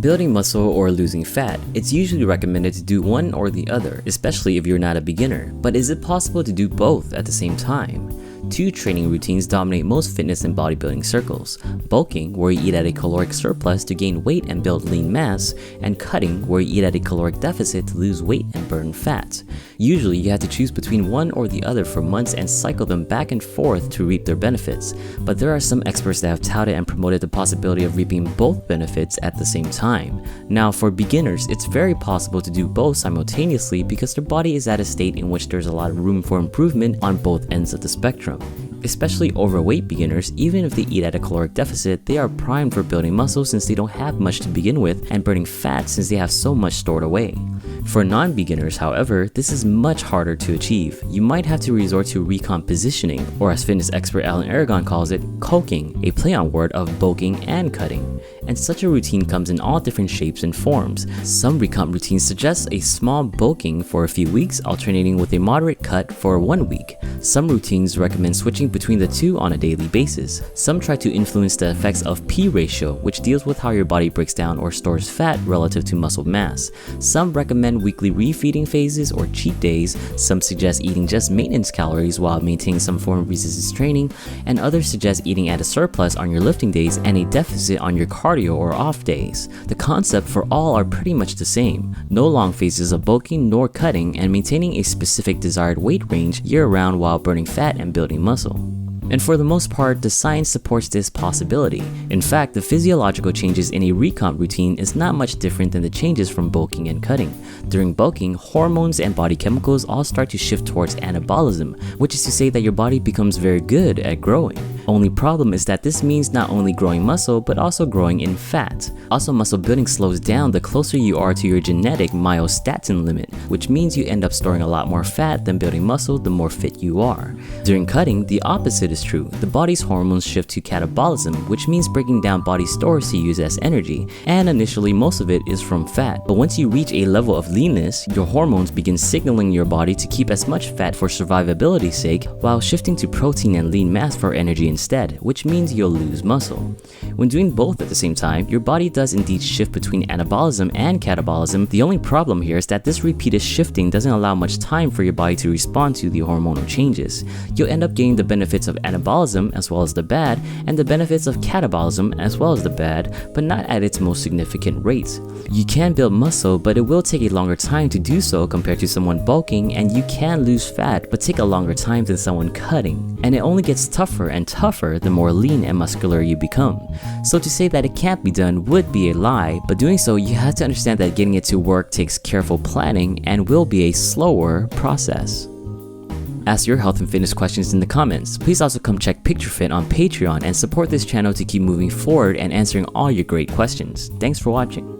building muscle or losing fat, it's usually recommended to do one or the other, especially if you're not a beginner. But is it possible to do both at the same time? Two training routines dominate most fitness and bodybuilding circles: bulking, where you eat at a caloric surplus to gain weight and build lean mass, and cutting, where you eat at a caloric deficit to lose weight and burn fat. Usually you have to choose between one or the other for months and cycle them back and forth to reap their benefits, but there are some experts that have touted and promoted the possibility of reaping both benefits at the same time. Now, for beginners, it's very possible to do both simultaneously because their body is at a state in which there's a lot of room for improvement on both ends of the spectrum. Especially overweight beginners, even if they eat at a caloric deficit, they are primed for building muscle since they don't have much to begin with, and burning fat since they have so much stored away. For non-beginners, however, this is much harder to achieve. You might have to resort to recompositioning, or as fitness expert Alan Aragon calls it, culking, a play on word of bulking and cutting. And such a routine comes in all different shapes and forms. Some recomp routines suggest a small bulking for a few weeks, alternating with a moderate cut for 1 week. Some routines recommend switching between the two on a daily basis. Some try to influence the effects of P ratio, which deals with how your body breaks down or stores fat relative to muscle mass. Some recommend weekly refeeding phases or cheat days. Some suggest eating just maintenance calories while maintaining some form of resistance training, and others suggest eating at a surplus on your lifting days and a deficit on your cardio or off days. The concept for all are pretty much the same: no long phases of bulking nor cutting, and maintaining a specific desired weight range year-round while burning fat and building muscle. And for the most part, the science supports this possibility. In fact, the physiological changes in a recomp routine is not much different than the changes from bulking and cutting. During bulking, hormones and body chemicals all start to shift towards anabolism, which is to say that your body becomes very good at growing. Only problem is that this means not only growing muscle, but also growing in fat. Also, muscle building slows down the closer you are to your genetic myostatin limit, which means you end up storing a lot more fat than building muscle the more fit you are. During cutting, the opposite is true. The body's hormones shift to catabolism, which means breaking down body stores to use as energy, and initially most of it is from fat. But once you reach a level of leanness, your hormones begin signaling your body to keep as much fat for survivability's sake, while shifting to protein and lean mass for energy instead, which means you'll lose muscle. When doing both at the same time, your body does indeed shift between anabolism and catabolism. The only problem here is that this repeated shifting doesn't allow much time for your body to respond to the hormonal changes. You'll end up getting the benefits of anabolism as well as the bad, and the benefits of catabolism as well as the bad, but not at its most significant rates. You can build muscle, but it will take a longer time to do so compared to someone bulking, and you can lose fat, but take a longer time than someone cutting. And it only gets tougher and tougher the more lean and muscular you become. So to say that it can't be done would be a lie, but doing so, you have to understand that getting it to work takes careful planning and will be a slower process. Ask your health and fitness questions in the comments. Please also come check PictureFit on Patreon and support this channel to keep moving forward and answering all your great questions. Thanks for watching.